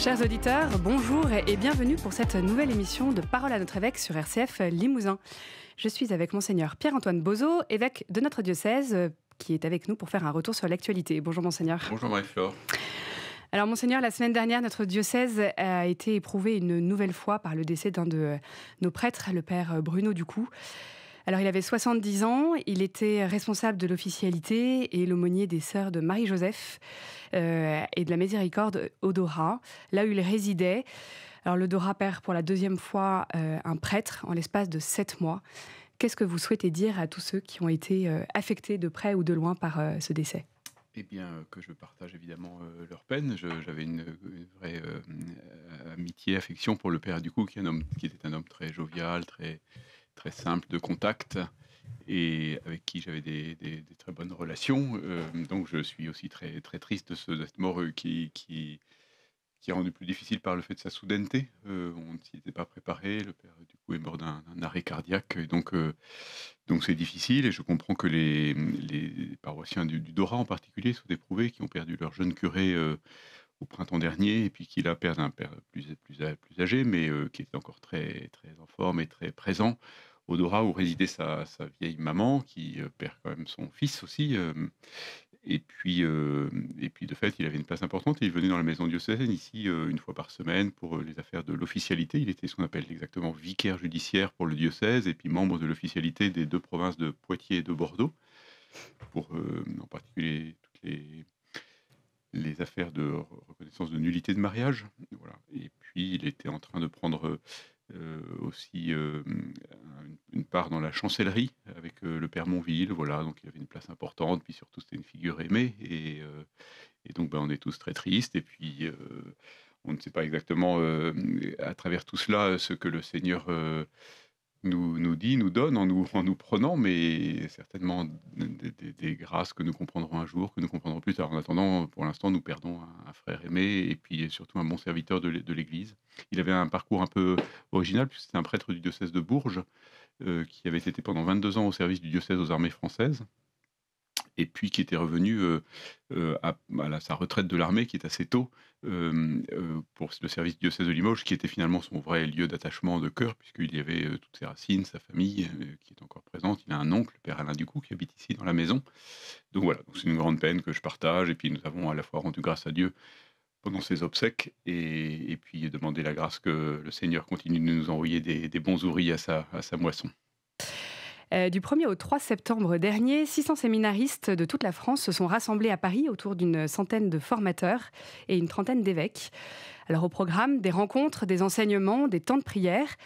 Chers auditeurs, bonjour et bienvenue pour cette nouvelle émission de Parole à notre évêque sur RCF Limousin. Je suis avec Monseigneur Pierre-Antoine Bozo, évêque de notre diocèse, qui est avec nous pour faire un retour sur l'actualité. Bonjour Monseigneur. Bonjour Marie-Flore. Alors Monseigneur, la semaine dernière, notre diocèse a été éprouvé une nouvelle fois par le décès d'un de nos prêtres, le père Bruno Ducou. Alors il avait 70 ans, il était responsable de l'officialité et l'aumônier des sœurs de Marie-Joseph et de la Miséricorde au Dora, là où il résidait. Alors le Dora perd pour la deuxième fois un prêtre en l'espace de 7 mois. Qu'est-ce que vous souhaitez dire à tous ceux qui ont été affectés de près ou de loin par ce décès ? Eh bien, que je partage évidemment leur peine. J'avais une vraie amitié, affection pour le père Ducou, qui était un homme très jovial, très simple de contact, et avec qui j'avais des très bonnes relations. Donc je suis aussi très triste de cette mort qui est rendu plus difficile par le fait de sa soudaineté. On ne s'y était pas préparé. Le père Ducou est mort d'un arrêt cardiaque, et donc c'est difficile, et je comprends que les paroissiens du Dora en particulier sont éprouvés, qui ont perdu leur jeune curé au printemps dernier, et puis qui là perdent un père plus âgé, mais qui est encore très en forme et très présent au Dora, où résidait sa vieille maman, qui perd quand même son fils aussi. Et puis de fait, il avait une place importante, et il venait dans la maison diocésaine ici une fois par semaine pour les affaires de l'officialité. Il était ce qu'on appelle exactement vicaire judiciaire pour le diocèse, et puis membre de l'officialité des deux provinces de Poitiers et de Bordeaux, pour en particulier toutes les affaires de reconnaissance de nullité de mariage. Voilà. Et puis il était en train de prendre aussi une part dans la chancellerie avec le père Monville. Voilà, donc il avait une place importante, puis surtout c'était une figure aimée, et donc on est tous très tristes, et puis on ne sait pas exactement à travers tout cela ce que le Seigneur nous dit, nous donne en nous prenant, mais certainement des grâces que nous comprendrons un jour, que nous comprendrons plus tard. En attendant, pour l'instant, nous perdons un frère aimé, et puis surtout un bon serviteur de l'Église. Il avait un parcours un peu original, puisque c'était un prêtre du diocèse de Bourges, qui avait été pendant 22 ans au service du diocèse aux armées françaises, et puis qui était revenu à sa retraite de l'armée, qui est assez tôt, pour le service du diocèse de Limoges, qui était finalement son vrai lieu d'attachement de cœur, puisqu'il y avait toutes ses racines, sa famille, qui est encore présente. Il a un oncle, le père Alain Ducou, qui habite ici dans la maison. Donc voilà, donc c'est une grande peine que je partage, et puis nous avons à la fois rendu grâce à Dieu pendant ses obsèques, et puis demandé la grâce que le Seigneur continue de nous envoyer des bons ouvriers à sa moisson. Du 1er au 3 septembre dernier, 600 séminaristes de toute la France se sont rassemblés à Paris autour d'une centaine de formateurs et une trentaine d'évêques. Alors au programme, des rencontres, des enseignements, des temps de prière.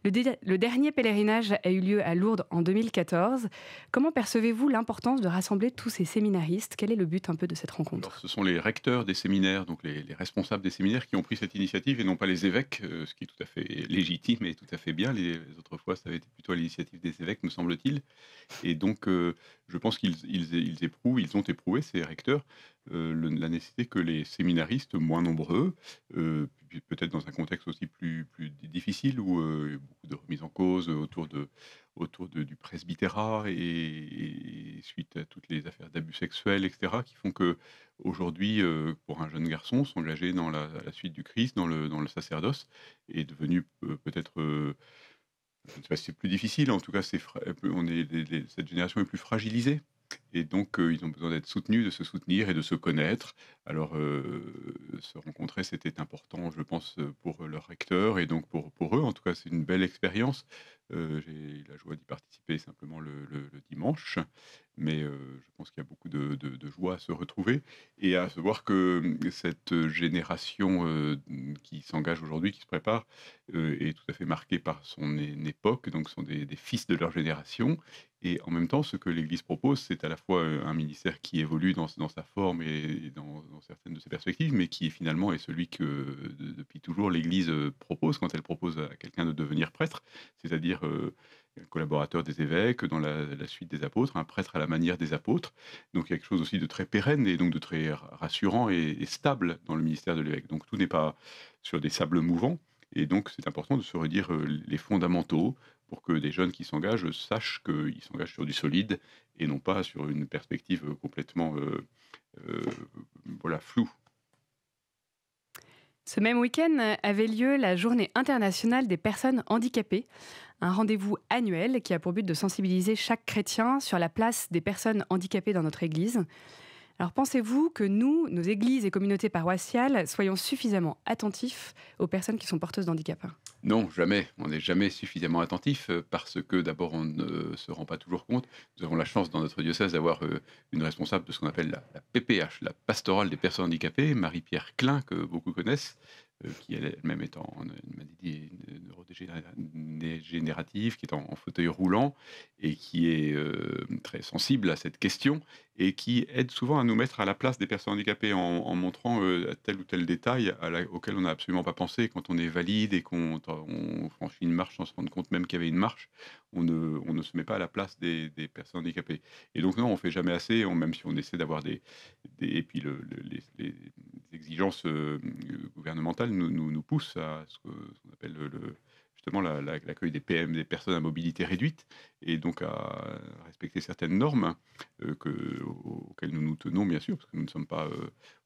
Le dernier pèlerinage a eu lieu à Lourdes en 2014. Comment percevez-vous l'importance de rassembler tous ces séminaristes ? Quel est le but un peu de cette Alors, rencontre ? ce sont les recteurs des séminaires, donc les responsables des séminaires, qui ont pris cette initiative, et non pas les évêques, ce qui est tout à fait légitime et tout à fait bien. Les autres fois, ça avait été plutôt à l'initiative des évêques, me semble-t-il. Et donc, je pense ils ont éprouvé, ces recteurs, la nécessité que les séminaristes moins nombreux, puis peut-être dans un contexte aussi plus difficile, où il y a beaucoup de remises en cause du presbytérat, et suite à toutes les affaires d'abus sexuels, etc., qui font que aujourd'hui, pour un jeune garçon, s'engager à la suite du Christ, dans le sacerdoce, est devenu peut-être, je ne sais pas si c'est plus difficile, en tout cas, cette génération est plus fragilisée, et donc ils ont besoin d'être soutenus, de se soutenir et de se connaître. Alors, se rencontrer, c'était important, je pense, pour leur recteur, et donc pour eux, en tout cas, c'est une belle expérience. J'ai eu la joie d'y participer simplement le dimanche, mais je pense qu'il y a beaucoup de joie à se retrouver, et à se voir que cette génération qui s'engage aujourd'hui, qui se prépare, est tout à fait marquée par son époque, donc sont des fils de leur génération. Et en même temps, ce que l'Église propose, c'est à la fois un ministère qui évolue dans sa forme et dans certaines de ses perspectives, mais qui finalement est celui que depuis toujours l'Église propose quand elle propose à quelqu'un de devenir prêtre, c'est-à-dire un collaborateur des évêques dans la suite des apôtres, un prêtre à la manière des apôtres. Donc il y a quelque chose aussi de très pérenne, et donc de très rassurant et stable dans le ministère de l'évêque. Donc tout n'est pas sur des sables mouvants, et donc c'est important de se redire les fondamentaux, pour que des jeunes qui s'engagent sachent qu'ils s'engagent sur du solide, et non pas sur une perspective complètement voilà, floue. Ce même week-end avait lieu la Journée internationale des personnes handicapées, un rendez-vous annuel qui a pour but de sensibiliser chaque chrétien sur la place des personnes handicapées dans notre Église. Alors pensez-vous que nous, nos églises et communautés paroissiales, soyons suffisamment attentifs aux personnes qui sont porteuses d'handicap? Non, jamais. On n'est jamais suffisamment attentif parce que d'abord on ne se rend pas toujours compte. Nous avons la chance dans notre diocèse d'avoir une responsable de ce qu'on appelle la PPH, la pastorale des personnes handicapées, Marie-Pierre Klein, que beaucoup connaissent, qui elle-même est en une maladie neurodégénérative, qui est en fauteuil roulant et qui est très sensible à cette question et qui aide souvent à nous mettre à la place des personnes handicapées en montrant tel ou tel détail auquel on n'a absolument pas pensé. Quand on est valide et on franchit une marche sans se rendre compte même qu'il y avait une marche, on ne se met pas à la place des personnes handicapées. Et donc non, on fait jamais assez, même si on essaie d'avoir et puis les exigences gouvernementales nous poussent à ce qu'on appelle justement l'accueil des PM, des personnes à mobilité réduite, et donc à respecter certaines normes auxquelles nous nous tenons, bien sûr, parce que nous ne sommes pas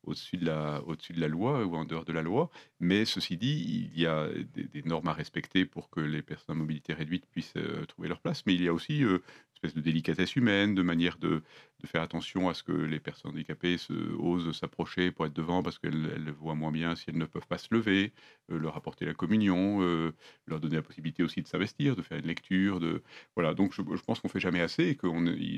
au-dessus de la loi ou en dehors de la loi. Mais ceci dit, il y a des normes à respecter pour que les personnes à mobilité réduite puissent trouver leur place. Mais il y a aussi une espèce de délicatesse humaine, de manière de faire attention à ce que les personnes handicapées osent s'approcher pour être devant, parce qu'elles voient moins bien si elles ne peuvent pas se lever, leur apporter la communion, leur donner la possibilité aussi de s'investir, de faire une lecture, voilà. Donc je pense qu'on fait jamais assez et que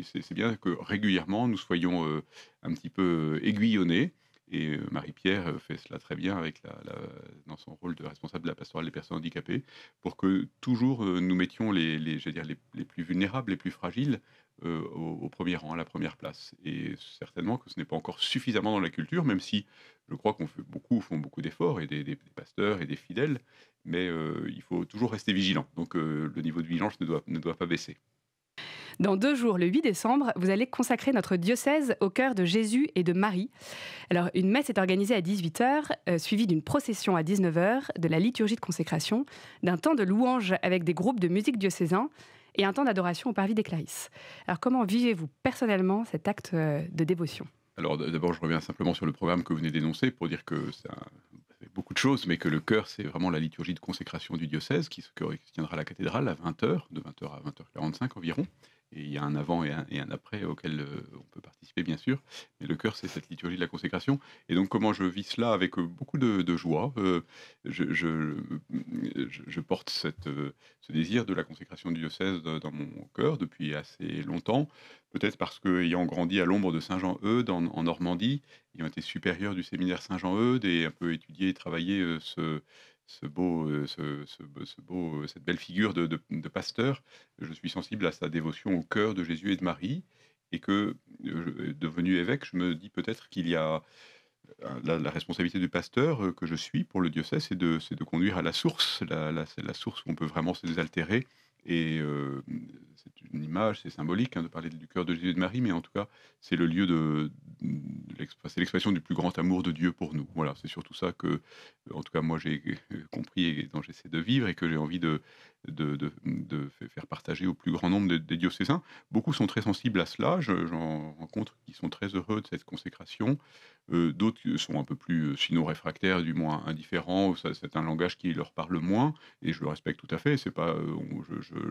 c'est bien que régulièrement nous soyons un petit peu aiguillonnés. Et Marie-Pierre fait cela très bien dans son rôle de responsable de la pastorale des personnes handicapées, pour que toujours nous mettions je veux dire, les plus vulnérables, les plus fragiles, au premier rang, à la première place. Et certainement que ce n'est pas encore suffisamment dans la culture, même si je crois font beaucoup d'efforts, et des pasteurs et des fidèles, mais il faut toujours rester vigilant. Donc le niveau de vigilance ne doit pas baisser. Dans 2 jours, le 8 décembre, vous allez consacrer notre diocèse au cœur de Jésus et de Marie. Alors, une messe est organisée à 18h, suivie d'une procession à 19h, de la liturgie de consécration, d'un temps de louange avec des groupes de musique diocésains et un temps d'adoration au parvis des Clarisses. Alors, comment vivez-vous personnellement cet acte de dévotion? Alors d'abord, je reviens simplement sur le programme que vous venez d'énoncer pour dire que c'est beaucoup de choses, mais que le cœur, c'est vraiment la liturgie de consécration du diocèse qui se tiendra à la cathédrale à 20h, de 20h à 20h45 environ. Et il y a un avant et un après auquel on peut participer, bien sûr. Mais le cœur, c'est cette liturgie de la consécration. Et donc, comment je vis cela? Avec beaucoup de joie. Je porte ce désir de la consécration du diocèse dans mon cœur depuis assez longtemps. Peut-être parce qu'ayant grandi à l'ombre de Saint-Jean-Eudes en Normandie, ayant été supérieur du séminaire Saint-Jean-Eudes et un peu étudié et travaillé cette belle figure de pasteur, je suis sensible à sa dévotion au cœur de Jésus et de Marie, et que, devenu évêque, je me dis peut-être qu'il y a la responsabilité du pasteur que je suis pour le diocèse, c'est de conduire à la source, c'est la source où on peut vraiment se désaltérer. Et c'est une image, c'est symbolique, hein, de parler du cœur de Jésus et de Marie, mais en tout cas, c'est le lieu c'est l'expression du plus grand amour de Dieu pour nous. Voilà, c'est surtout ça que, en tout cas, moi j'ai compris et dont j'essaie de vivre, et que j'ai envie de faire partager au plus grand nombre des diocésains. Beaucoup sont très sensibles à cela. J'en rencontre qui sont très heureux de cette consécration. D'autres sont un peu plus, sinon réfractaires, du moins indifférents. C'est un langage qui leur parle moins, et je le respecte tout à fait. C'est pas,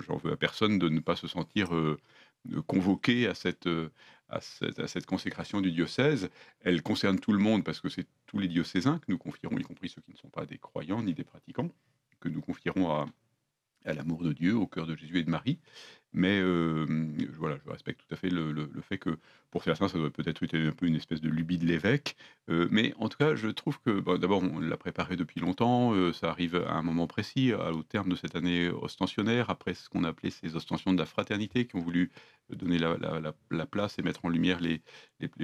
j'en veux à personne de ne pas se sentir convoqué à cette consécration du diocèse. Elle concerne tout le monde parce que c'est tous les diocésains que nous confierons, y compris ceux qui ne sont pas des croyants ni des pratiquants, que nous confierons à l'amour de Dieu, au cœur de Jésus et de Marie. Mais voilà, je respecte tout à fait le fait que pour certains, ça doit peut-être être un peu une espèce de lubie de l'évêque. Mais en tout cas, je trouve que, bah, d'abord, on l'a préparé depuis longtemps. Ça arrive à un moment précis, au terme de cette année ostensionnaire, après ce qu'on a appelé ces ostensions de la fraternité, qui ont voulu donner la place et mettre en lumière les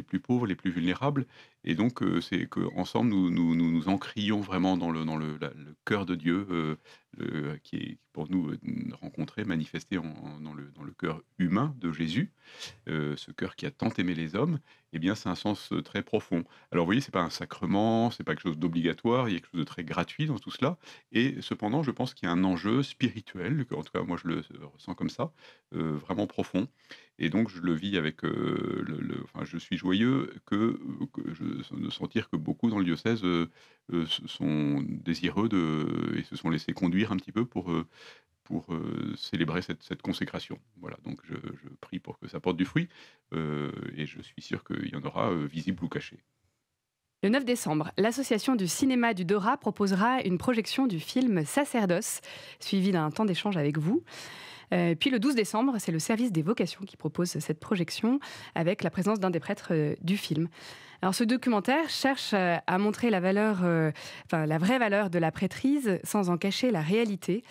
plus pauvres, les plus vulnérables. Et donc, c'est qu'ensemble, nous encrions vraiment dans le cœur de Dieu, qui est pour nous rencontré, manifesté dans le dans le cœur humain de Jésus, ce cœur qui a tant aimé les hommes, eh bien, c'est un sens très profond. Alors, vous voyez, c'est pas un sacrement, c'est pas quelque chose d'obligatoire, il y a quelque chose de très gratuit dans tout cela. Et cependant, je pense qu'il y a un enjeu spirituel, en tout cas, moi, je le ressens comme ça, vraiment profond. Et donc, je le vis avec, enfin, je suis joyeux de sentir que beaucoup dans le diocèse sont désireux et se sont laissés conduire un petit peu pour célébrer cette consécration. Voilà, donc je prie pour que ça porte du fruit, et je suis sûr qu'il y en aura, visible ou caché. Le 9 décembre, l'Association du cinéma du Dora proposera une projection du film Sacerdoce, suivi d'un temps d'échange avec vous. Puis le 12 décembre, c'est le service des vocations qui propose cette projection avec la présence d'un des prêtres du film. Alors ce documentaire cherche à montrer la vraie valeur de la prêtrise sans en cacher la réalité.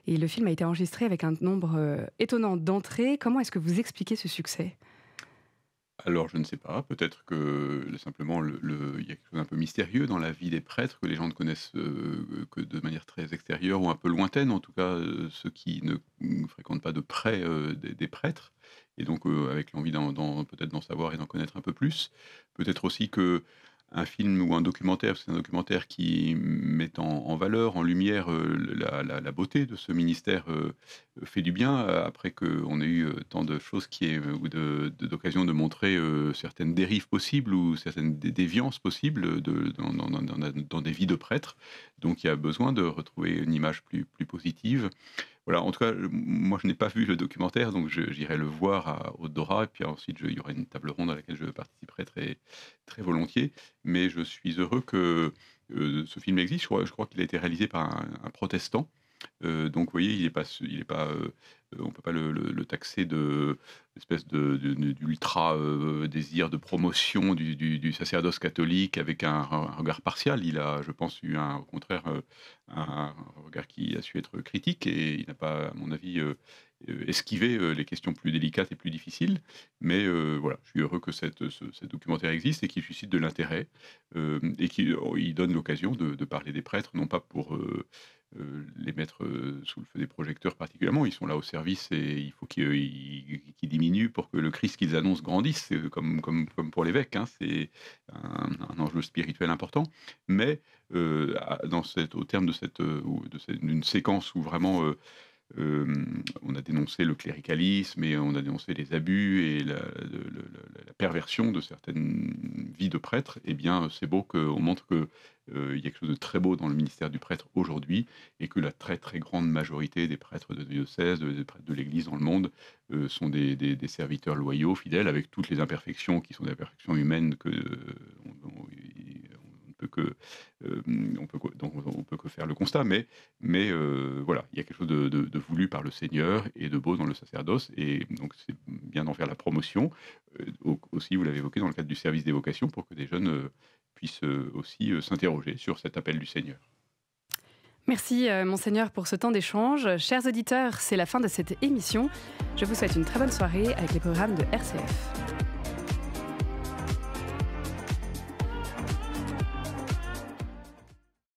Et le film a été enregistré avec un nombre étonnant d'entrées. Comment est-ce que vous expliquez ce succès ? Alors je ne sais pas, peut-être que simplement il y a quelque chose d'un peu mystérieux dans la vie des prêtres que les gens ne connaissent, que de manière très extérieure ou un peu lointaine, en tout cas, ceux qui ne fréquentent pas de près, des prêtres et donc avec l'envie peut-être d'en savoir et d'en connaître un peu plus. Peut-être aussi que un film ou un documentaire, parce que c'est un documentaire qui met en valeur, en lumière, la beauté de ce ministère, fait du bien, après qu'on ait eu, tant de choses ou d'occasions de montrer, certaines dérives possibles ou certaines déviances possibles dans des vies de prêtres. Donc il y a besoin de retrouver une image plus positive. Voilà, en tout cas, moi je n'ai pas vu le documentaire, donc j'irai le voir au Dora et puis ensuite il y aura une table ronde à laquelle je participerai très très volontiers. Mais je suis heureux que, ce film existe. Je crois qu'il a été réalisé par un protestant. Donc vous voyez, il est pas, on peut pas le taxer d'espèce d'ultra, désir de promotion du sacerdoce catholique avec un regard partial. Il a, je pense, eu au contraire, un regard qui a su être critique et il n'a pas, à mon avis, esquivé, les questions plus délicates et plus difficiles. Mais voilà, je suis heureux que ce documentaire existe et qu'il suscite de l'intérêt, et qu'il il donne l'occasion de parler des prêtres, non pas pour, les mettre, sous le feu des projecteurs particulièrement. Ils sont là au service et il faut qu'ils diminuent pour que le Christ qu'ils annoncent grandisse, comme pour l'évêque, hein. C'est un enjeu spirituel important. Mais au terme d'une séquence où vraiment, on a dénoncé le cléricalisme et on a dénoncé les abus et la perversion de certaines vies de prêtres, eh bien, c'est beau qu'on montre que, il y a quelque chose de très beau dans le ministère du prêtre aujourd'hui et que la très, très grande majorité des prêtres de diocèse, des prêtres de l'Église dans le monde, sont des serviteurs loyaux, fidèles, avec toutes les imperfections qui sont des imperfections humaines on peut que faire le constat, mais voilà, il y a quelque chose de voulu par le Seigneur et de beau dans le sacerdoce, et donc c'est bien d'en faire la promotion. Aussi, vous l'avez évoqué dans le cadre du service des vocations, pour que des jeunes puissent aussi s'interroger sur cet appel du Seigneur. Merci Monseigneur pour ce temps d'échange. Chers auditeurs, c'est la fin de cette émission. Je vous souhaite une très bonne soirée avec les programmes de RCF.